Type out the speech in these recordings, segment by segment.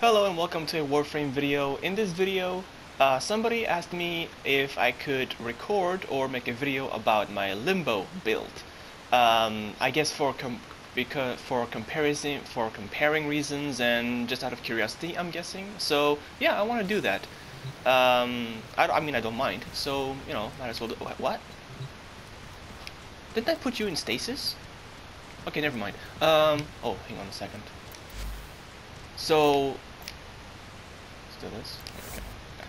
Hello and welcome to a Warframe video. In this video, somebody asked me if I could record or make a video about my Limbo build. I guess for comparing reasons and just out of curiosity, I'm guessing. So yeah, I want to do that. I mean I don't mind. So might as well do. What? Didn't I put you in stasis? Okay, never mind. Oh, hang on a second. So. Do this. Okay.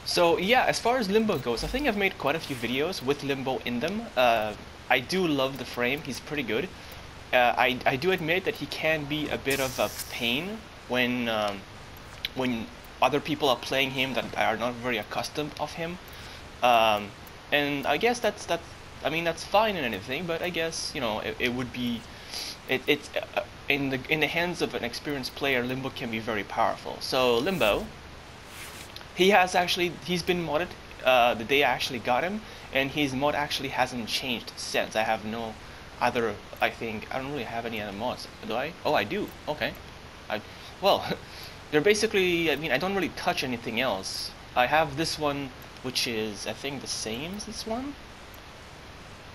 So yeah, as far as Limbo goes, I think I've made quite a few videos with Limbo in them. I do love the frame; he's pretty good. I do admit that he can be a bit of a pain when other people are playing him that are not very accustomed of him. And I guess that's I mean that's fine and anything, but I guess it would be it's in the hands of an experienced player, Limbo can be very powerful. So Limbo, he's been modded the day I actually got him, and his mod actually hasn't changed since. I have no other. I don't really have any other mods. Do I? Oh, I do. Okay. Well, they're basically. I mean, I don't really touch anything else. I have this one, which is I think the same as this one.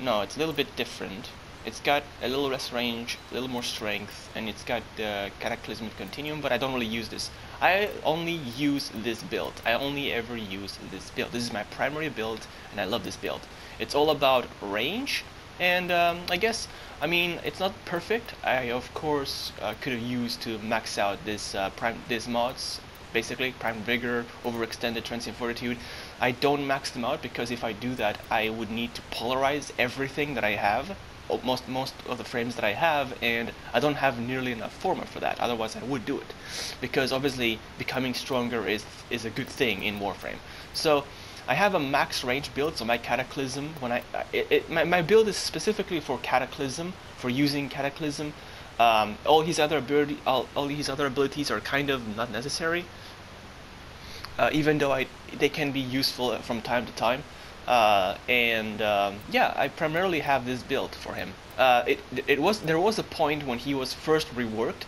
No, it's a little bit different. It's got a little less range, a little more strength, and it's got the Cataclysmic Continuum, but I don't really use this. I only use this build. I only ever use this build. This is my primary build, and I love this build. It's all about range, and I mean, it's not perfect. I, of course, could have used to max out these mods, basically, Prime Vigor, Overextended Transient Fortitude. I don't max them out, because if I do that, I would need to polarize everything that I have, most of the frames that I have, and I don't have nearly enough format for that. Otherwise I would do it, because obviously becoming stronger is a good thing in Warframe. So I have a max range build, so my Cataclysm, my build is specifically for Cataclysm, for using Cataclysm. All his other abilities are kind of not necessary, even though they can be useful from time to time. Yeah, I primarily have this build for him. There was a point when he was first reworked,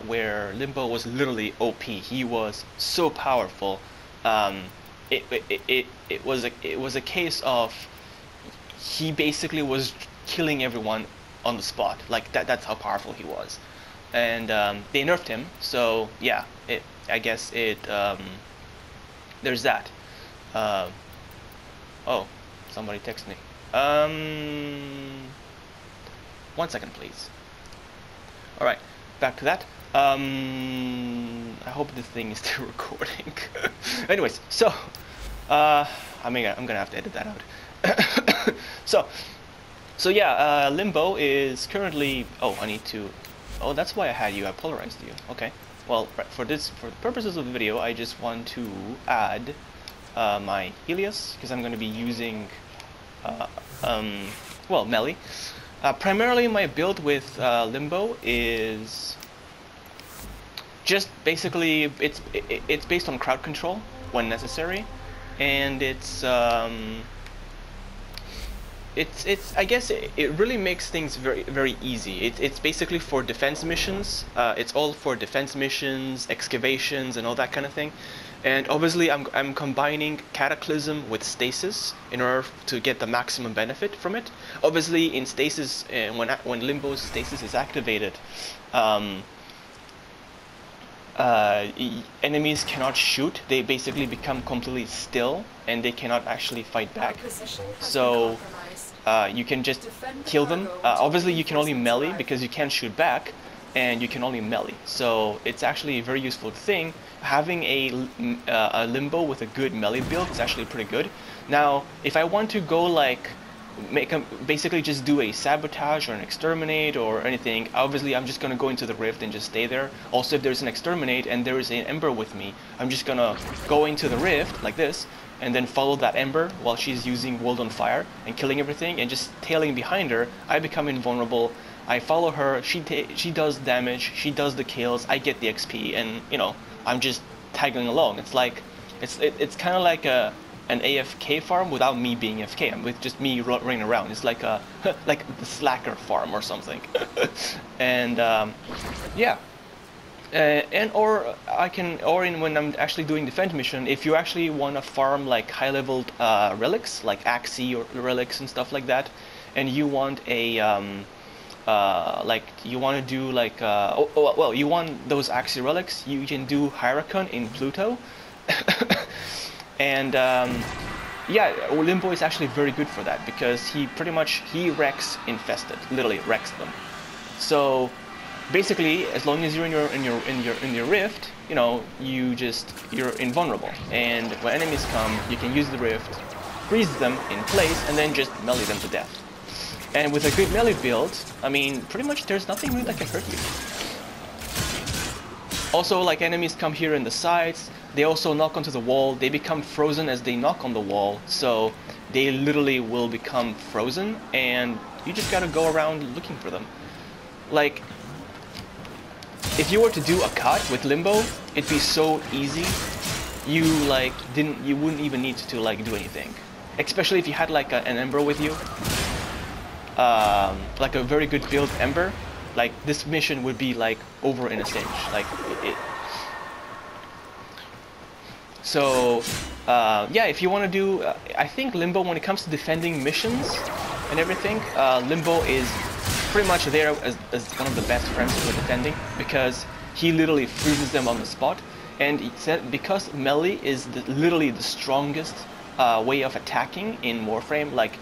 where Limbo was literally OP. He was so powerful. It was a case of he basically was killing everyone on the spot. Like that's how powerful he was, and they nerfed him. So yeah, I guess there's that. Oh, somebody text me. 1 second, please. All right, back to that. I hope this thing is still recording. Anyways, so I'm gonna have to edit that out. so yeah, Limbo is currently. Oh, I need to. Oh, that's why I had you. I polarized you. Okay. Well, for the purposes of the video, I just want to add my Helios, because I'm going to be using melee. Primarily my build with Limbo is just basically it's based on crowd control when necessary, and it's I guess it really makes things very very easy. It's basically for defense missions. It's all for defense missions, excavations, and all that kind of thing. And obviously, I'm combining Cataclysm with Stasis in order to get the maximum benefit from it. Obviously, in Stasis, when Limbo's Stasis is activated, enemies cannot shoot. They basically become completely still, and they cannot actually fight back. So you can just kill them. Obviously, you can only melee because you can't shoot back, and you can only melee. So it's actually a very useful thing. Having a Limbo with a good melee build is actually pretty good. Now, if I want to go like basically just do a sabotage or an exterminate or anything, obviously I'm just gonna go into the rift and just stay there. Also, if there's an exterminate and there is an ember with me, I'm just gonna go into the rift like this and then follow that ember while she's using World on Fire and killing everything and just tailing behind her. I become invulnerable. I follow her. She does damage. She does the kills. I get the XP, and I'm just tagging along. It's like it's kind of like an AFK farm without me being AFK. I'm with just me running around. It's like like the Slacker farm or something. And yeah, And or I can, or in when I'm actually doing defense mission, if you actually want to farm like high-leveled relics, like Axie or relics and stuff like that, and you want a like you want to do like well, you want those Axie relics, you can do Hyricon in Pluto, and yeah, Limbo is actually very good for that because he pretty much he wrecks infested, literally wrecks them. So basically, as long as you're in your rift, you know, you're invulnerable. And when enemies come, you can use the rift, freeze them in place, and then just melee them to death. And with a good melee build, I mean, pretty much there's nothing really that can hurt you. Also, like enemies come here in the sides, they also knock onto the wall. They become frozen as they knock on the wall, so they literally will become frozen, and you just gotta go around looking for them. Like, if you were to do a cut with Limbo, it'd be so easy. You wouldn't even need to like do anything. Especially if you had like an Ember with you, like a very good build Ember. Like this mission would be like over in a cinch. Like it. So yeah, if you want to do, I think Limbo when it comes to defending missions and everything, Limbo is pretty much there as one of the best friends for defending because he literally freezes them on the spot, and he said because melee is literally the strongest way of attacking in Warframe. Like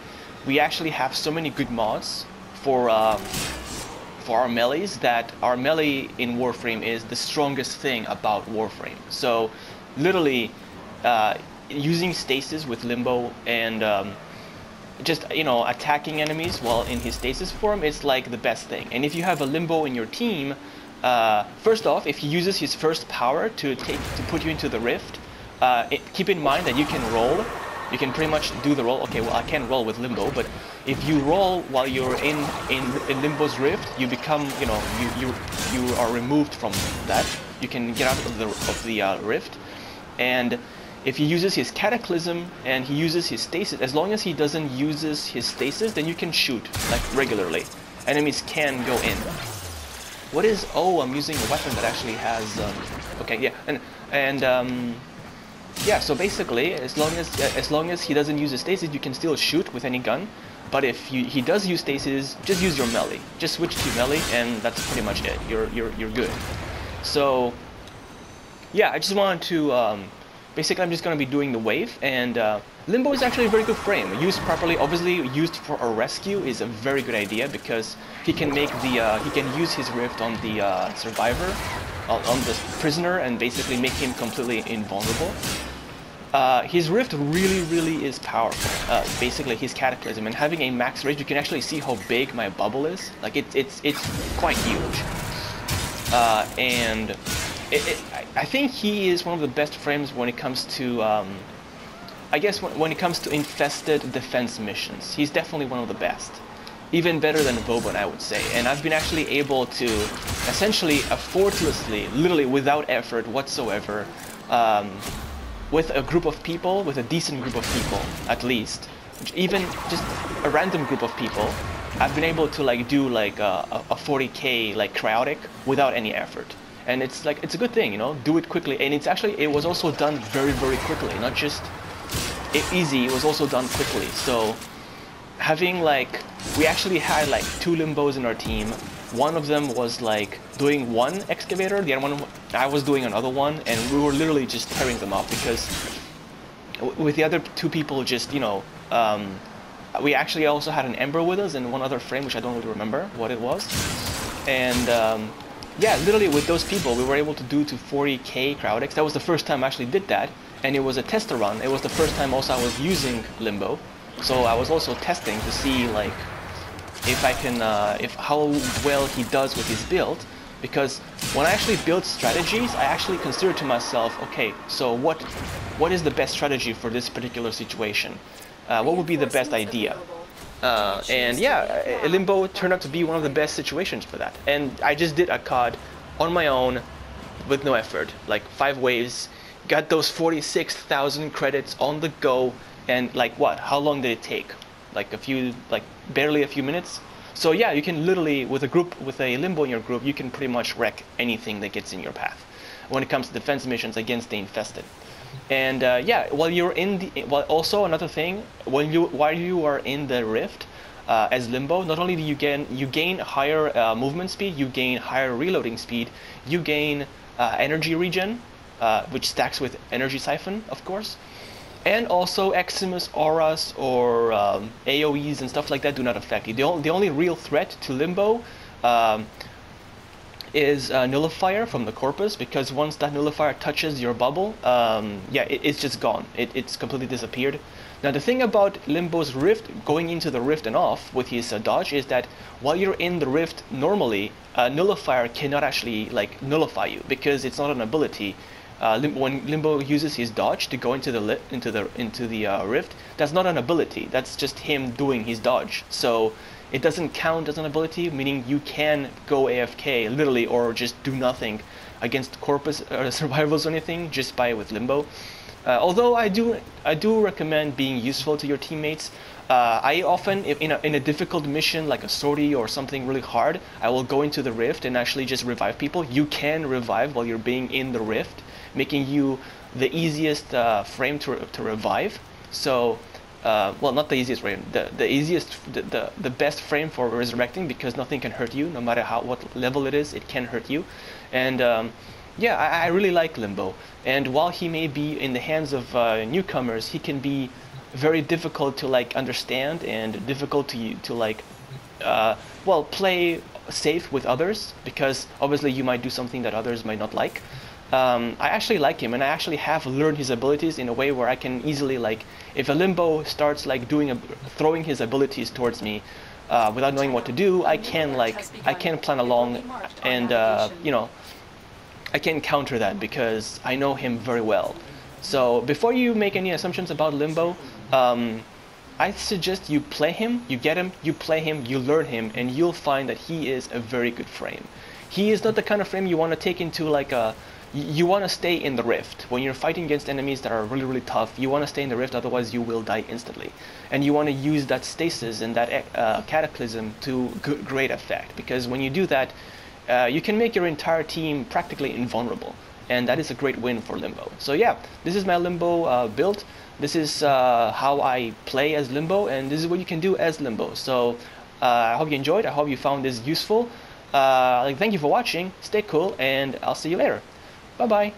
we actually have so many good mods for our melees that our melee in Warframe is the strongest thing about Warframe. So literally using stasis with Limbo and just, you know, attacking enemies while in his stasis form is like the best thing. And if you have a Limbo in your team, first off, if he uses his first power to put you into the rift, keep in mind that you can roll. You can pretty much do the roll. Okay, well I can't roll with Limbo, but if you roll while you're in Limbo's rift, you become, you know, you are removed from that. You can get out of the rift, and if he uses his Cataclysm and he uses his stasis, as long as he doesn't use his stasis, then you can shoot like regularly. Enemies can go in. What is? Oh, I'm using a weapon that actually has. Okay, yeah, and yeah. So basically, as long as he doesn't use his stasis, you can still shoot with any gun. But if he does use stasis, just use your melee. Just switch to melee, and that's pretty much it. You're good. So yeah, I just wanted to. Basically, I'm just going to be doing the wave, and Limbo is actually a very good frame. Used properly, obviously used for a rescue is a very good idea because he can make he can use his rift on the survivor, on the prisoner, and basically make him completely invulnerable. His rift really is powerful. Basically, his Cataclysm, and having a max range, you can actually see how big my bubble is. Like it's quite huge, and. I think he is one of the best frames when it comes to, I guess when it comes to infested defense missions. He's definitely one of the best. Even better than Vauban, I would say. And I've been actually able to essentially effortlessly, literally without effort whatsoever, with a group of people, with a decent group of people at least, even just a random group of people, I've been able to like do like a 40k like cryotic without any effort. And it's like, it's a good thing, you know, do it quickly. And it was also done very quickly, not just easy, it was also done quickly. So having like, we actually had like 2 Limbos in our team. One of them was like doing one excavator, the other one, I was doing another one, and we were literally just tearing them off because with the other 2 people just, you know, we actually also had an Ember with us and one other frame, which I don't really remember what it was. And yeah, literally with those people, we were able to do to 40k cryotics. That was the first time I actually did that, and it was a tester run. It was the first time also I was using Limbo, so I was also testing to see like if I can, how well he does with his build. Because when I actually build strategies, I actually consider to myself, okay, so what is the best strategy for this particular situation? What would be the best idea? And yeah, Limbo turned out to be one of the best situations for that. And I just did a COD on my own with no effort, like 5 waves, got those 46,000 credits on the go, and like what? How long did it take? Like barely a few minutes? So yeah, you can literally, with a Limbo in your group, you can pretty much wreck anything that gets in your path when it comes to defense missions against the infested. And yeah, while you're in the, well, also another thing, while you are in the rift as Limbo, not only do you gain higher movement speed, you gain higher reloading speed, you gain energy regen, which stacks with energy siphon, of course. And also Eximus auras or AoEs and stuff like that do not affect you. The only real threat to Limbo is Nullifier from the Corpus, because once that Nullifier touches your bubble, yeah, it's just gone. It's completely disappeared. Now the thing about Limbo's Rift, going into the Rift and off with his dodge, is that while you're in the Rift normally, Nullifier cannot actually like nullify you, because it's not an ability. When Limbo uses his dodge to go into the rift, that's not an ability. That's just him doing his dodge. So it doesn't count as an ability, meaning you can go AFK literally, or just do nothing against Corpus or survivals or anything just by with Limbo. Although I do recommend being useful to your teammates. I often, in a difficult mission like a sortie or something really hard, I will go into the rift and actually just revive people. You can revive while you're being in the rift, making you the easiest frame to revive. So, well, not the easiest frame, the best frame for resurrecting, because nothing can hurt you, no matter what level it is, it can hurt you. And yeah, I really like Limbo. And while he may be in the hands of newcomers, he can be very difficult to like understand and difficult to like well, play safe with others, because obviously you might do something that others might not like. I actually like him, and I actually have learned his abilities in a way where I can easily, like, if a Limbo starts like throwing his abilities towards me without knowing what to do, I can plan along, and you know, I can counter that because I know him very well. So before you make any assumptions about Limbo, I suggest you play him, you get him, you play him, you learn him, and you'll find that he is a very good frame. He is not the kind of frame you want to take into like a... You want to stay in the rift. When you're fighting against enemies that are really, really tough, you want to stay in the rift, otherwise you will die instantly. And you want to use that stasis and that cataclysm to great effect, because when you do that, you can make your entire team practically invulnerable. And that is a great win for Limbo. So yeah, this is my Limbo build. This is how I play as Limbo, and this is what you can do as Limbo. So I hope you enjoyed. I hope you found this useful. Thank you for watching. Stay cool, and I'll see you later. Bye-bye.